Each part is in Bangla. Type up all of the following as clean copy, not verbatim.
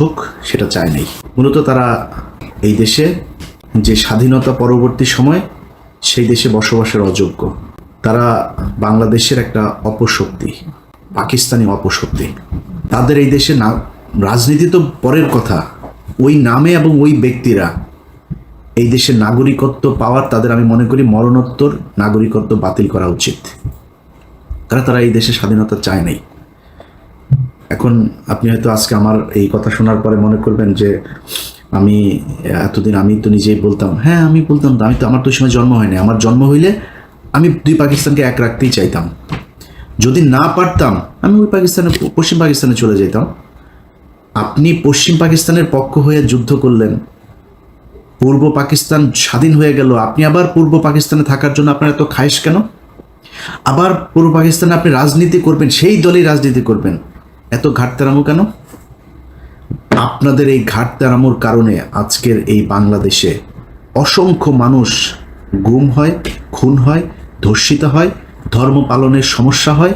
হোক সেটা চায় নাই। মূলত তারা এই দেশে যে স্বাধীনতা পরবর্তী সময় সেই দেশে বসবাসের অযোগ্য। তারা বাংলাদেশের একটা অপশক্তি, পাকিস্তানি অপশক্তি। তাদের এই দেশে না রাজনীতি তো পরের কথা, ওই নামে এবং ওই ব্যক্তিরা এই দেশের নাগরিকত্ব পাওয়ার তাদের আমি মনে করি মরণোত্তর নাগরিকত্ব বাতিল করা উচিত। তারা এই দেশে স্বাধীনতা চায় নাই। এখন আপনি হয়তো আজকে আমার এই কথা শোনার পরে মনে করবেন যে আমি এতদিন আমি তো নিজেই বলতাম, হ্যাঁ আমি বলতাম, আমি তো আমার তো সময় জন্ম হয়নি। আমার জন্ম হইলে আমি দুই পাকিস্তানকে এক রাখতেই চাইতাম। যদি না পারতাম আমি ওই পাকিস্তানে, পশ্চিম পাকিস্তানে চলে যেতাম। আপনি পশ্চিম পাকিস্তানের পক্ষ হয়ে যুদ্ধ করলেন, পূর্ব পাকিস্তান স্বাধীন হয়ে গেল, আপনি আবার পূর্ব পাকিস্তানে থাকার জন্য আপনার এত খায়েশ কেন? আবার পূর্ব পাকিস্তানে আপনি রাজনীতি করবেন, সেই দলেই রাজনীতি করবেন, এত ঘাটতেরামো কেন? আপনাদের এই ঘাটতেরামোর কারণে আজকের এই বাংলাদেশে অসংখ্য মানুষ গুম হয়, খুন হয়, ধর্ষিত হয়, ধর্ম পালনের সমস্যা হয়,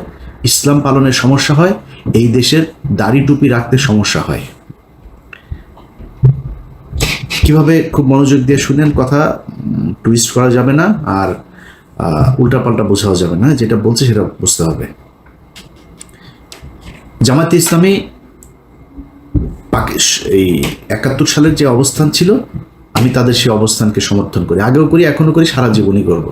ইসলাম পালনের সমস্যা হয়, এই দেশের দাড়ি টুপি রাখতে সমস্যা হয়। কিভাবে খুব মনোযোগ দিয়ে শুনেন, কথা টুইস্ট করা যাবে না আর উল্টাপাল্টা বোঝাও যাবে না, যেটা বলছে সেটা বুঝতে হবে। জামায়াতে ইসলামী এই 71 সালের যে অবস্থান ছিল, আমি তাদের সেই অবস্থানকে সমর্থন করি, আগেও করি, এখনো করি, সারা জীবনই করব।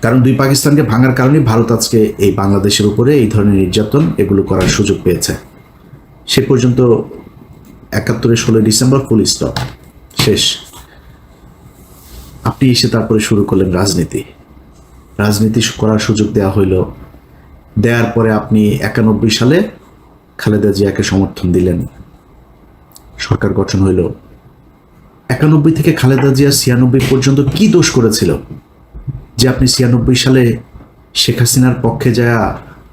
কারণ দুই পাকিস্তানকে ভাঙার কারণে ভারত আজকে এই বাংলাদেশের উপরে এই ধরনের নির্যাতন এগুলো করার সুযোগ পেয়েছে। সে পর্যন্ত 71-এর 16 ডিসেম্বর ফুল স্টপ, শেষ। আপনি এসে তারপরে শুরু করলেন রাজনীতি করার সুযোগ দেওয়া হইল। দেওয়ার পরে আপনি 91 সালে খালেদা জিয়াকে সমর্থন দিলেন, সরকার গঠন হইল। 91 থেকে খালেদা জিয়া 96 পর্যন্ত কি দোষ করেছিল যে আপনি 96 সালে শেখ হাসিনার পক্ষে যায়া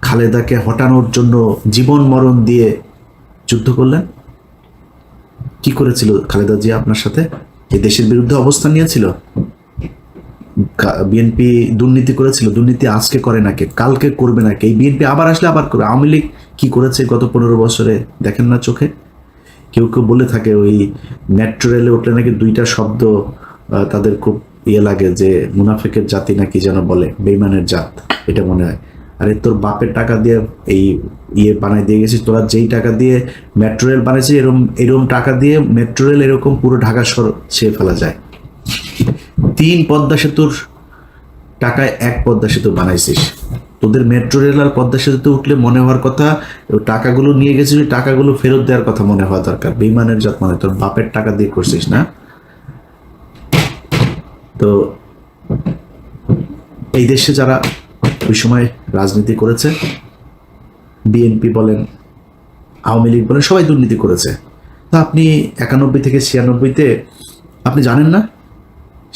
খালেদাকে হটানোর জন্য জীবন মরণ দিয়ে যুদ্ধ করলেন? কি করেছিল খালেদা জিয়া আপনার সাথে? এই দেশের বিরুদ্ধে অবস্থান নিয়েছিল। বিএনপি দুর্নীতি করেছিল, দুর্নীতি আজকে করে নাকি, কালকে করবে নাকি, এই বিএনপি আবার আসলে আবার করবে। আওয়ামী লীগ কি করেছে গত 15 বছরে দেখেন না চোখে? কেউ কেউ বলে থাকে ওই মেট্রো রেলে উঠলে নাকি 2টা শব্দ তাদের খুব লাগে, যে মুনাফেকের জাতি নাকি যেন বলে, বেইমানের জাত, এটা মনে হয়। আরে তোর বাপের টাকা দিয়ে এই বানাই দিয়ে গেছিস, তোরা যেই টাকা দিয়ে মেট্রো রেল বানাইছিস, এরকম টাকা দিয়ে মেট্রো রেল এরকম পুরো ঢাকা শহর ছেয়ে ফেলা যায়। 3 পদ্মা সেতুর টাকায় 1 পদ্মা সেতু বানাইছিস। তোদের মেট্রো রেল আর পদ্মা সেতুতে উঠলে মনে হওয়ার কথা টাকাগুলো নিয়ে গেছিস, টাকাগুলো ফেরত দেওয়ার কথা মনে হওয়া দরকার। বেইমানের জাত, মানে তোর বাপের টাকা দিয়ে করছিস না? তো এই দেশে যারা ওই সময় রাজনীতি করেছে, বিএনপি বলেন, আওয়ামী লীগ বলেন, সবাই দুর্নীতি করেছে। তা আপনি 91 থেকে 96-তে আপনি জানেন না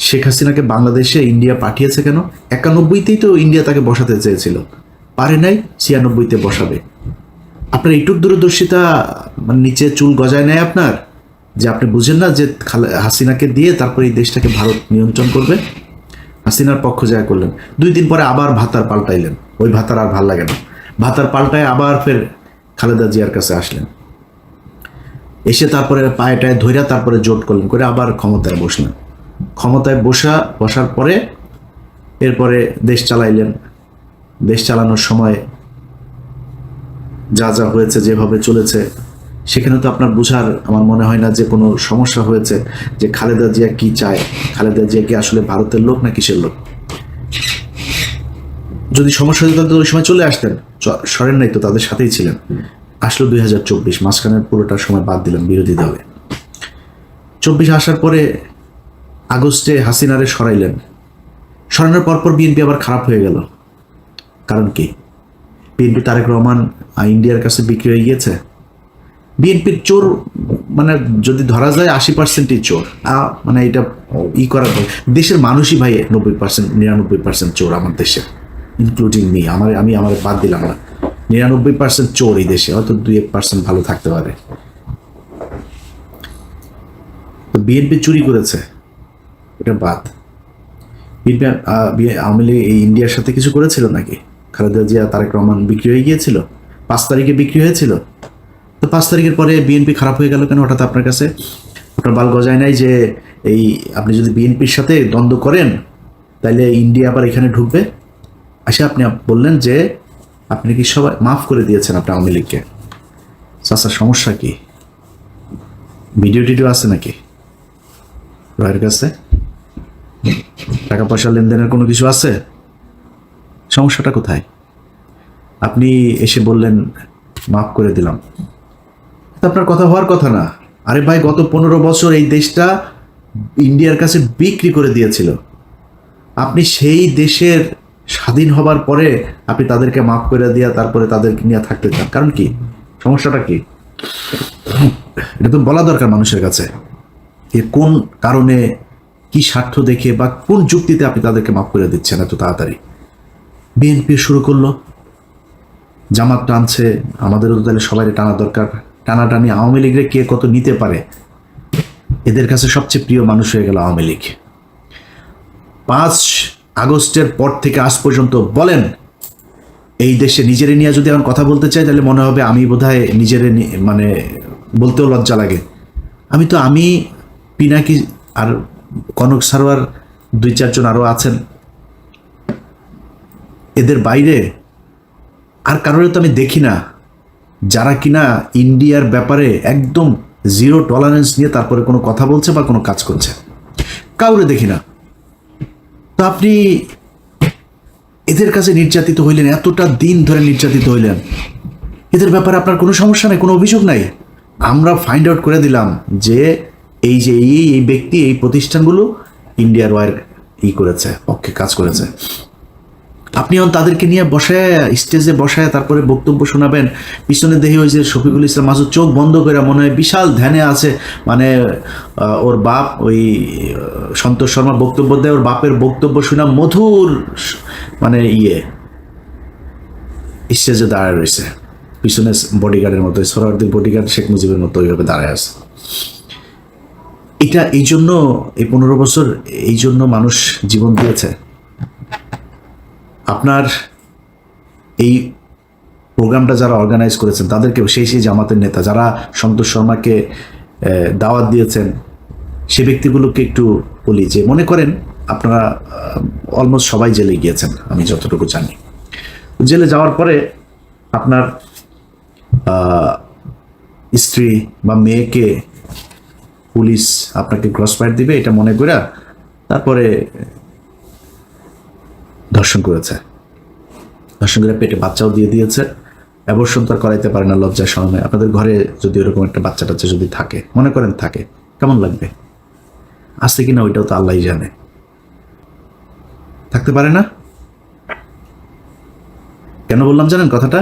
শেখ হাসিনাকে বাংলাদেশে ইন্ডিয়া পাঠিয়েছে কেন? 91-তেই তো ইন্ডিয়া তাকে বসাতে চেয়েছিল, পারে নাই, 96-তে বসাবে। আপনার এইটুক দূরদর্শিতা মানে নিচে চুল গজায় নেয় আপনার, যে আপনি বুঝেন না যে হাসিনাকে দিয়ে তারপরে এই দেশটাকে ভারত নিয়ন্ত্রণ করবে। হাসিনার পক্ষ জয় করলেন, 2 দিন পরে আবার ভাতার পাল্টাইলেন, ওই ভাতার আর ভাল লাগে না, ভাতার পাল্টায় আবার ফের খালেদা জিয়ার কাছে আসলেন, এসে তারপরে পায়েটায় ধইরা তারপরে জোট করলেন, করে আবার ক্ষমতায় বসলেন। ক্ষমতায় বসার পরে এরপরে দেশ চালাইলেন। দেশ চালানোর সময় যা যা হয়েছে, যেভাবে চলেছে, সেখানে তো আপনার বোঝার আমার মনে হয় না যে কোনো সমস্যা হয়েছে যে খালেদা জিয়া কি চায়, খালেদা জিয়া কি আসলে ভারতের লোক না কিসের লোক। যদি সমস্যা হতো তাহলে ওই সময় চলে আসতেন, সরেন নাই তো, তাদের সাথেই ছিলেন। আসলো 2024, মাঝখানের পুরোটার সময় বাদ দিলেন বিরোধী দলে। 24 আসার পরে আগস্টে হাসিনারে সরাইলেন, সরানোর পরপর বিএনপি আবার খারাপ হয়ে গেল। কারণ কি? বিএনপি তারেক রহমান ইন্ডিয়ার কাছে বিক্রি হয়ে গিয়েছে। বিএনপির চোর মানে যদি ধরা যায় 80%ই চোর, মানে এটা করার দেশের মানুষই ভাই 90% 99% চোর আমার দেশে, ইনক্লুডিং মি। আমি আমার বাদ দিলাম না, 99% চোর এই দেশে, হয়তো 2-1% ভালো থাকতে পারে। তো বিএনপি চুরি করেছে, এটা বাদ। বিএনপি আওয়ামী লীগ এই ইন্ডিয়ার সাথে কিছু করেছিল নাকি? খালেদা জিয়া তারেক রহমান বিক্রি হয়ে গিয়েছিল, 5 তারিখে বিক্রি হয়েছিল। তো তো 5 তারিখের পরে বিএনপি খারাপ হয়ে গেল কেন হঠাৎ আপনার কাছে? আপনার বাল গজায় নাই যে এই আপনি যদি বিএনপির সাথে দ্বন্দ্ব করেন তাহলে ইন্ডিয়া আবার এখানে ঢুকবে? আসে আপনি বললেন যে আপনি কি সবাই মাফ করে দিয়েছেন আপনি আওয়ামী লীগকে। চাচার সমস্যা কি? ভিডিও টিডিও আছে নাকি রয়ের কাছে? টাকা পয়সা লেনদেনের কোনো কিছু আছে? সমস্যাটা কোথায়? আপনি এসে বললেন মাফ করে দিলাম, আপনার কথা হওয়ার কথা না। আরে ভাই, গত 15 বছর এই দেশটা ইন্ডিয়ার কাছে বিক্রি করে দিয়েছিল। আপনি সেই দেশের স্বাধীন হবার পরে আপনি তাদেরকে মাফ করে দিয়া তারপরে তাদেরকে নিয়ে থাকতে চান, কারণ কি? সমস্যাটা কি? এটা তো বলা দরকার মানুষের কাছে, যে কোন কারণে, কি স্বার্থ দেখে বা কোন যুক্তিতে আপনি তাদেরকে মাফ করে দিচ্ছেন এত তাড়াতাড়ি। বিএনপি শুরু করলো, জামাত টানছে, আমাদেরও তো তাহলে সবাই টানা দরকার। টানাটানি আওয়ামী লীগরে কে কত নিতে পারে, এদের কাছে সবচেয়ে প্রিয় মানুষ হয়ে গেল আওয়ামী লীগ। 5 আগস্টের পর থেকে আজ পর্যন্ত বলেন, এই দেশে নিজেরে নিয়ে যদি এখন কথা বলতে চাই তাহলে মনে হবে আমি বোধহয় নিজেরে মানে বলতেও লজ্জা লাগে। আমি পিনাকি আর কনক সারোয়ার 2-4 জন আরো আছেন, এদের বাইরে আর কারোর তো আমি দেখি না যারা কিনা ইন্ডিয়ার ব্যাপারে একদম জিরো টলারেন্স নিয়ে তারপরে কোনো কথা বলছে বা কোনো কাজ করছে, কাউরে দেখি না। তো আপনি এদের কাছে নির্যাতিত হইলেন, এতটা দিন ধরে নির্যাতিত হইলেন, এদের ব্যাপারে আপনার কোনো সমস্যা নাই, কোনো অভিযোগ নাই। আমরা ফাইন্ড আউট করে দিলাম যে এই যে এই ব্যক্তি এই প্রতিষ্ঠানগুলো ইন্ডিয়ার ওয়ার করেছে, পক্ষে কাজ করেছে। আপনি এখন তাদেরকে নিয়ে বসায়, স্টেজে বসায় তারপরে বক্তব্য শোনাবেন। পিছনে দেখি ওই যে শফিকুল ইসলাম মাসুদ চোখ বন্ধ করে মনে হয় বিশাল ধ্যানে আছে, মানে ওর বাপ ওই সন্তোষ শর্মা বক্তব্য দেয়, ওর বাপের বক্তব্য শোনা মধুর, মানে স্টেজে দাঁড়ায় রয়েছে, পিছনে বডিগার্ডের মতো, সোহরাওয়ার্দীর বডিগার্ড শেখ মুজিবের মতো ওইভাবে দাঁড়ায় আছে। এটা এই জন্য এই 15 বছর এই জন্য মানুষ জীবন দিয়েছে। আপনার এই প্রোগ্রামটা যারা অর্গানাইজ করেছেন তাদেরকে, সেই জামাতের নেতা যারা সন্তোষ শর্মাকে দাওয়াত দিয়েছেন, সে ব্যক্তিগুলোকে একটু বলি যে মনে করেন আপনারা অলমোস্ট সবাই জেলে গিয়েছেন, আমি যতটুকু জানি। জেলে যাওয়ার পরে আপনার স্ত্রী বা মেয়েকে পুলিশ আপনাকে ক্রস ফায়ার দিবে এটা মনে করে তারপরে ধর্ষণ করেছে, ধর্ষণ করে পেটে বাচ্চাও দিয়ে দিয়েছে। অ্যাবর্শন তো আর করাইতে পারে না লজ্জার শরমে। আপনাদের ঘরে যদি এরকম একটা বাচ্চা টাচ্চা যদি থাকে, মনে করেন থাকে, কেমন লাগবে? আসছে কিনা ওইটাও তো আল্লাহই জানে। থাকতে পারে না? কেন বললাম জানেন কথাটা?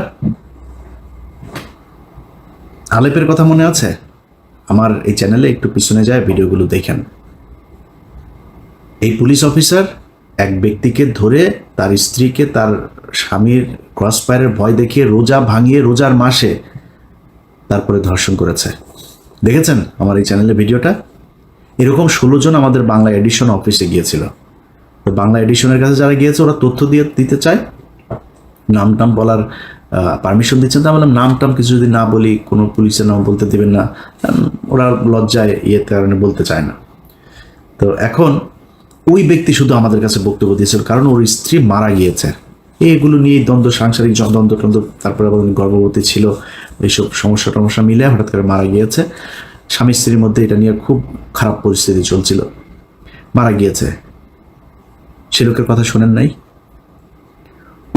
আলেপের কথা মনে আছে? আমার এই চ্যানেলে একটু পিছনে যায় ভিডিওগুলো দেখেন। এই পুলিশ অফিসার এক ব্যক্তিকে ধরে তার স্ত্রীকে তার স্বামীর ক্রসফায়ারের ভয় দেখিয়ে রোজা ভাঙিয়ে রোজার মাসে তারপরে ধর্ষণ করেছে। দেখেছেন আমার এই চ্যানেলে ভিডিওটা? এরকম 16 জন আমাদের বাংলা এডিশন অফিসে গিয়েছিল। তো বাংলা এডিশনের কাছে যারা গিয়েছে ওরা তথ্য দিতে চায়, নাম টাম বলার পারমিশন দিচ্ছেন। তা বললাম নাম টাম কিছু যদি না বলি, কোনো পুলিশের নাম বলতে দেবেন না, ওরা লজ্জায় কারণে বলতে চায় না। তো এখন ওই ব্যক্তি শুধু আমাদের কাছে বক্তব্য দিয়েছিল কারণ ওর স্ত্রী মারা গিয়েছে। এগুলো নিয়ে দ্বন্দ্ব, সাংসারিক দ্বন্দ্ব টন্দ্ব, তারপরে আবার গর্ভবতী ছিল, এইসব সমস্যা টমস্যা মিলে হঠাৎ করে মারা গিয়েছে। স্বামী স্ত্রীর মধ্যে এটা নিয়ে খুব খারাপ পরিস্থিতি চলছিল, মারা গিয়েছে। সে লোকের কথা শোনেন নাই?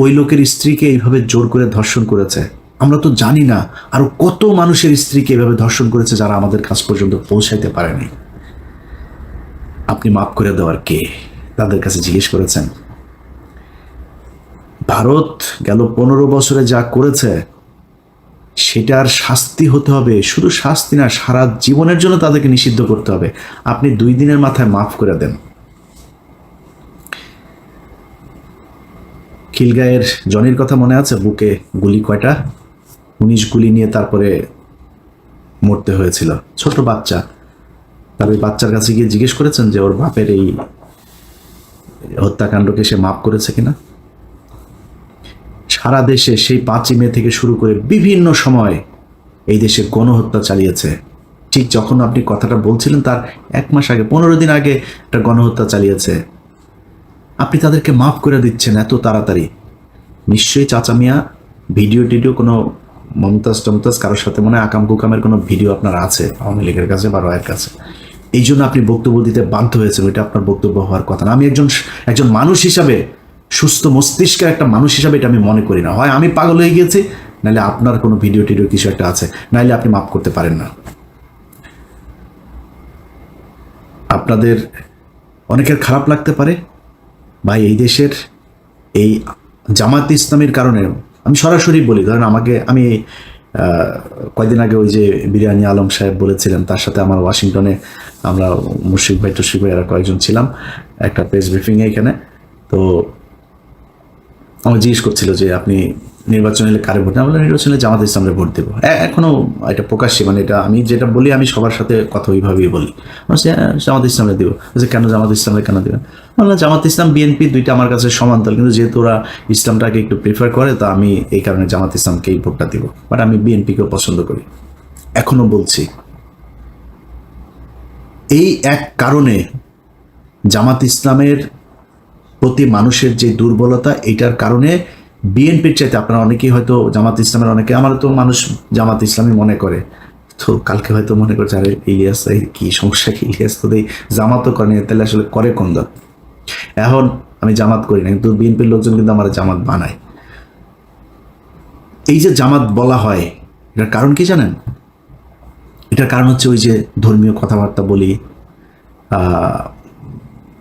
ওই লোকের স্ত্রীকে এইভাবে জোর করে ধর্ষণ করেছে। আমরা তো জানি না আরো কত মানুষের স্ত্রীকে এইভাবে ধর্ষণ করেছে যারা আমাদের কাছ পর্যন্ত পৌঁছাইতে পারেনি। আপনি মাফ করে দেওয়ার কে? তাদের কাছে জিজ্ঞেস করেছেন? ভারত গেল 15 বছরে যা করেছে সেটার শাস্তি হতে হবে, শুধু শাস্তি না, সারা জীবনের জন্য তাদেরকে নিষিদ্ধ করতে হবে। আপনি 2 দিনের মাথায় মাফ করে দেন। খিলগাঁয়ের জনির কথা মনে আছে? বুকে গুলি কয়টা? 19 গুলি নিয়ে তারপরে মরতে হয়েছিল, ছোট বাচ্চা। তার ওই বাচ্চার কাছে গিয়ে জিজ্ঞেস করেছেন যে ওর বাপের এই হত্যাকাণ্ডকে সে মাফ করেছে কিনা? সারা দেশে সেই 5ই মে থেকে শুরু করে বিভিন্ন সময় এই দেশে গণহত্যা চালিয়েছে। ঠিক যখন আপনি কথাটা বলছিলেন তার 1 মাস আগে, 15 দিন আগে একটা গণহত্যা চালিয়েছে। আপনি তাদেরকে মাফ করে দিচ্ছেন এত তাড়াতাড়ি। নিশ্চয়ই চাচা মিয়া ভিডিও টিডিও কোনো মমতাজ কারোর সাথে মনে হয় আকাম কুকামের কোনো ভিডিও আপনার আছে আওয়ামী লীগের কাছে বা রয়ের কাছে, এই জন্য আপনি বক্তব্য দিতে বাধ্য হয়েছেন। ওইটা আপনার বক্তব্য হওয়ার কথা না। আমি একজন মানুষ হিসাবে, সুস্থ মস্তিষ্কের একটা মানুষ হিসাবে এটা আমি মনে করি না। হয় আমি পাগল হয়ে গিয়েছি, নাহলে আপনার কোনো ভিডিও টিডিও কিছু একটা আছে, নাহলে আপনি মাফ করতে পারেন না। আপনাদের অনেকের খারাপ লাগতে পারে ভাই, এই দেশের এই জামাত ইসলামের কারণে আমি সরাসরি বলি, ধরেন আমি কয়দিন আগে ওই যে বিরিয়ানি আলম সাহেব বলেছিলেন, তার সাথে আমার ওয়াশিংটনে আমরা মুশফিক ভাই টশিক ভাই এরা কয়েকজন ছিলাম একটা প্রেস ব্রিফিংয়ে এখানে। তো আমার জিজ্ঞেস করছিল যে আপনি নির্বাচন হলে কারে ভোট দেন? বললাম নির্বাচন হলে জামাত ইসলামের ভোট দেবো। এখনও এটা প্রকাশ্যে, মানে এটা আমি যেটা বলি আমি সবার সাথে কথা ওইভাবেই বলি। বলছি জামাত ইসলামের দেবো। বলছে কেন জামাত ইসলামের কেন দেবেন? বললাম জামাত ইসলাম বিএনপি দুইটা আমার কাছে সমান্তরাল, কিন্তু যেহেতু ওরা ইসলামটাকে একটু প্রিফার করে তো আমি এই কারণে জামাত ইসলামকেই ভোটটা দিব, বাট আমি বিএনপিকেও পছন্দ করি। এখনো বলছি এই এক কারণে জামাত ইসলামের প্রতি মানুষের যে দুর্বলতা, এইটার কারণে বিএনপির চাইতে আপনারা অনেকেই হয়তো জামাত ইসলামের অনেকে, আমার তো মানুষ জামাত ইসলামই মনে করে, তো কালকে হয়তো মনে করছে আরে ইলিয়াস কি সমস্যা, কি ইলিয়াস তো জামাতও করেনি, তাহলে আসলে করে কোন দল? এখন আমি জামাত করি না, কিন্তু বিএনপির লোকজন কিন্তু আমার জামাত বানায়। এই যে জামাত বলা হয় এটার কারণ কি জানেন? এটার কারণ হচ্ছে ওই যে ধর্মীয় কথাবার্তা বলি,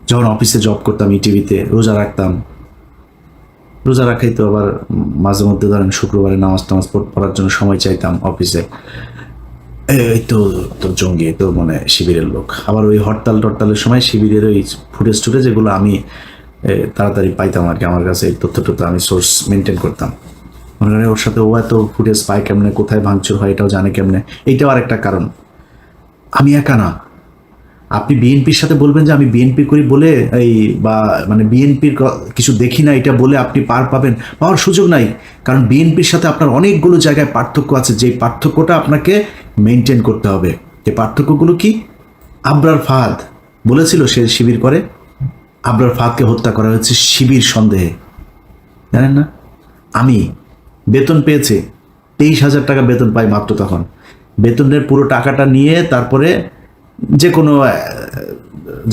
যখন অফিসে জব করতাম ইটিভিতে রোজা রাখতাম, রোজা রাখাই তো আবার মাঝে মধ্যে ধরেন শুক্রবারে নামাজ টামাজ পড়ার জন্য সময় চাইতাম অফিসে, এই তো তো জঙ্গি তো মানে শিবিরের লোক। আবার ওই হরতালের সময় শিবিরের ওই ফুটেজ যেগুলো আমি তাড়াতাড়ি পাইতাম আর কি, আমার কাছে এই তথ্যটা আমি সোর্স মেনটেন করতাম। মনে করেন ওর সাথে ও এত ফুটেজ পায় কেমনে, কোথায় ভাঙচুর হয় এটাও জানে কেমনে। এইটাও আর একটা কারণ। আমি একা না, আপনি বিএনপির সাথে বলবেন যে আমি বিএনপি করি বলে এই বা মানে বিএনপির কিছু দেখি না এটা বলে আপনি পাওয়ার সুযোগ নাই। কারণ বিএনপির সাথে আপনার অনেকগুলো জায়গায় পার্থক্য আছে, যে পার্থক্যটা আপনাকে মেনটেন করতে হবে। এই পার্থক্যগুলো কি? আবরার ফাহাদ বলেছিল সে শিবির করে, আবরার ফাহাদকে হত্যা করা হয়েছে শিবির সন্দেহে, জানেন না? আমি বেতন পেয়েছি 23,000 টাকা বেতন পাই মাত্র, তখন বেতনের পুরো টাকাটা নিয়ে তারপরে যে কোনো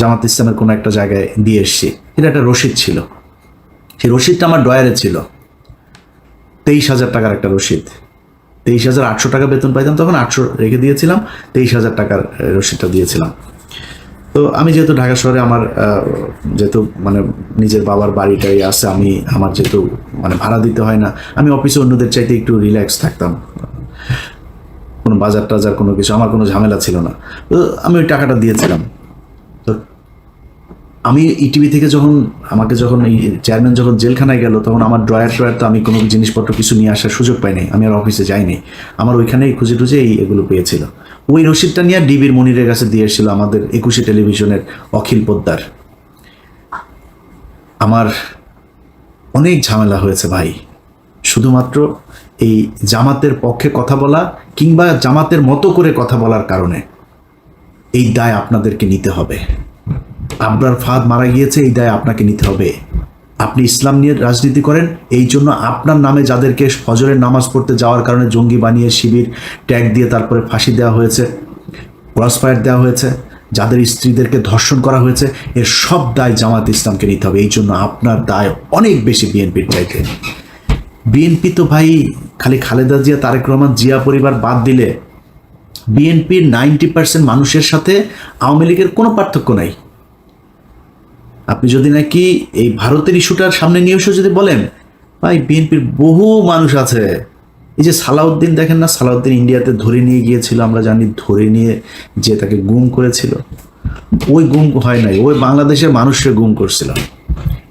জামাত ইসলামের কোনো একটা জায়গায় দিয়ে এসছি। এটা একটা রসিদ ছিল, সেই রসিদটা আমার ডয়ারে ছিল, 23,000 টাকার একটা রসিদ। 23,800 টাকা বেতন পাইতাম তখন, 800 রেখে দিয়েছিলাম, 23,000 টাকার রসিদটা দিয়েছিলাম। তো আমি যেহেতু ঢাকা শহরে আমার যেহেতু মানে নিজের বাবার বাড়িটাই আছে, আমার যেহেতু মানে ভাড়া দিতে হয় না, আমি অফিসে অন্যদের চাইতে একটু রিল্যাক্স থাকতাম, কোনো বাজার টাজার কোনো কিছু আমার কোনো ঝামেলা ছিল না। তো আমি ওই টাকাটা দিয়েছিলাম। তো আমি ইটিভি থেকে আমাকে যখন এই চেয়ারম্যান যখন জেলখানায় গেল, তখন আমার ড্রয়ার তো আমি কোনো জিনিসপত্র কিছু নিয়ে আসার সুযোগ পাইনি, আমি আর অফিসে যাইনি, আমার ওইখানেই খুঁজে টুজে এগুলো পেয়েছিল। ওই রসিদটা নিয়ে ডিবির মনিরের কাছে দিয়ে এসেছিল আমাদের 21 টেলিভিশনের অখিল পোদ্দার। আমার অনেক ঝামেলা হয়েছে ভাই, শুধুমাত্র এই জামাতের পক্ষে কথা বলা কিংবা জামাতের মতো করে কথা বলার কারণে। এই দায় আপনাদেরকে নিতে হবে। আবরার ফাহাদ মারা গিয়েছে, এই দায় আপনাকে নিতে হবে। আপনি ইসলাম নিয়ে রাজনীতি করেন, এই জন্য আপনার নামে যাদেরকে ফজরের নামাজ পড়তে যাওয়ার কারণে জঙ্গি বানিয়ে শিবির ট্যাগ দিয়ে তারপরে ফাঁসি দেওয়া হয়েছে, ক্রস ফায়ার দেওয়া হয়েছে, যাদের স্ত্রীদেরকে ধর্ষণ করা হয়েছে, এর সব দায় জামাত ইসলামকে নিতে হবে। এই জন্য আপনার দায় অনেক বেশি বিএনপির চাইতে। বিএনপি তো ভাই খালি খালেদা জিয়া, তারেক রহমান, জিয়া পরিবার বাদ দিলে বিএনপির 90% মানুষের সাথে আওয়ামী লীগের কোনো পার্থক্য নাই। আপনি যদি নাকি এই ভারতের ইস্যুটার সামনে নিয়ে এসে যদি বলেন, ভাই বিএনপির বহু মানুষ আছে। এই যে সালাউদ্দিন দেখেন না, সালাউদ্দিন ইন্ডিয়াতে ধরে নিয়ে গিয়েছিল, আমরা জানি, ধরে নিয়ে যে তাকে গুম করেছিল। ওই গুম হয় নাই, ওই বাংলাদেশের মানুষকে গুম করছিল।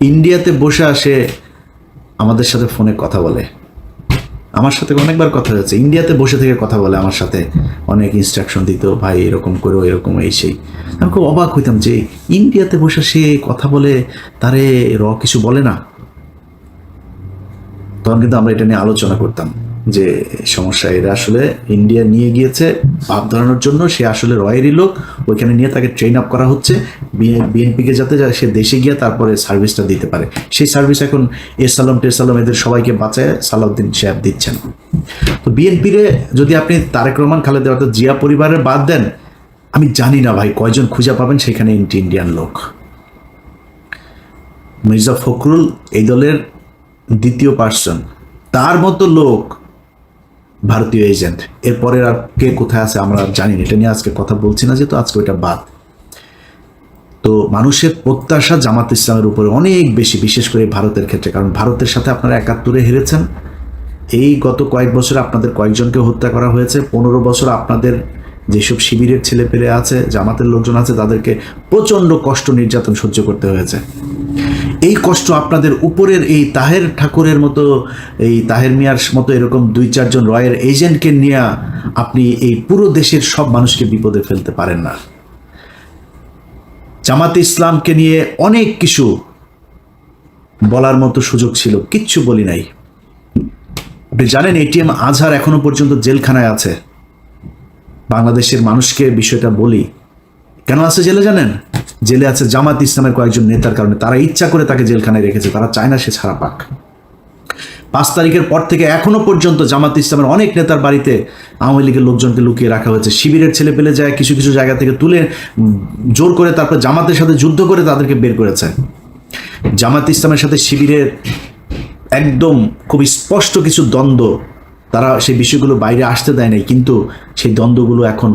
ইন্ডিয়াতে বসে আসে আমাদের সাথে ফোনে কথা বলে, আমার সাথে অনেকবার কথা হয়েছে, ইন্ডিয়াতে বসে থেকে কথা বলে আমার সাথে, অনেক ইনস্ট্রাকশন দিত, ভাই এরকম করো এরকম এই সেই। আমি খুব অবাক হইতাম যে ইন্ডিয়াতে বসে সে কথা বলে, তারে কিছু বলে না। তখন কিন্তু আমরা এটা নিয়ে আলোচনা করতাম। যে সমস্যা, এরা আসলে ইন্ডিয়া নিয়ে গিয়েছে ভাব ধরানোর জন্য। সে আসলে রয়েরই লোক, ওইখানে নিয়ে তাকে ট্রেন আপ করা হচ্ছে বিএনপিকে, যাতে সে দেশে গিয়ে তারপরে সার্ভিসটা দিতে পারে। সেই সার্ভিস এখন এরসালাম টেরসালাম এদের সবাইকে বাঁচায় সালাউদ্দিন সাহেব দিচ্ছেন। তো বিএনপিরে যদি আপনি তারেক রহমান, খালেদা অর্থাৎ জিয়া পরিবারের বাদ দেন, আমি জানি না ভাই কয়জন খুঁজে পাবেন সেখানে ইন্ডিয়ান লোক। মির্জা ফখরুল এই দলের দ্বিতীয় পার্সন, তার মতো লোক ভারতীয় এজেন্ট। এরপরে আর কে কোথায় আছে আমরা জানি না, এটা নিয়ে আজকে কথা বলছি না, যেহেতু আজকে ওইটা বাদ। তো মানুষের প্রত্যাশা জামাত ইসলামের উপরে অনেক বেশি, বিশেষ করে ভারতের ক্ষেত্রে, কারণ ভারতের সাথে আপনারা ৭১-এ হেরেছেন। এই গত কয়েক বছরে আপনাদের কয়েকজনকে হত্যা করা হয়েছে। ১৫ বছর আপনাদের যেসব শিবিরের ছেলে পেলে আছে, জামাতের লোকজন আছে, তাদেরকে প্রচণ্ড কষ্ট নির্যাতন সহ্য করতে হয়েছে। এই কষ্ট আপনাদের উপরের এই তাহের ঠাকুরের মতো, এই তাহের মিয়ার মতো এরকম ২-৪ জন রয়ের এজেন্টকে নিয়ে আপনি এই পুরো দেশের সব মানুষকে বিপদে ফেলতে পারেন না। জামাতে ইসলামকে নিয়ে অনেক কিছু বলার মতো সুযোগ ছিল, কিচ্ছু বলি নাই। আপনি জানেন এটিএম আজহার এখনো পর্যন্ত জেলখানায় আছে। বাংলাদেশের মানুষকে বিষয়টা বলি, কেন আছে জেলে জানেন? জেলে আছে জামাত ইসলামের কয়েকজন নেতার কারণে। তারা ইচ্ছা করে তাকে জেলখানায় রেখেছে, তারা চায় না সে ছাড়া পাক। ৫ তারিখের পর থেকে এখনো পর্যন্ত জামাত ইসলামের অনেক নেতার বাড়িতে আওয়ামী লীগের লোকজনকে লুকিয়ে রাখা হয়েছে। শিবিরের ছেলে পেলে যায় কিছু কিছু জায়গা থেকে তুলে জোর করে তারপর জামাতের সাথে যুদ্ধ করে তাদেরকে বের করেছে। জামাত ইসলামের সাথে শিবিরের একদম খুব স্পষ্ট কিছু দ্বন্দ্ব, তারা সেই বিষয়গুলো বাইরে আসতে দেয় নাই, কিন্তু সেই দ্বন্দ্বগুলো এখন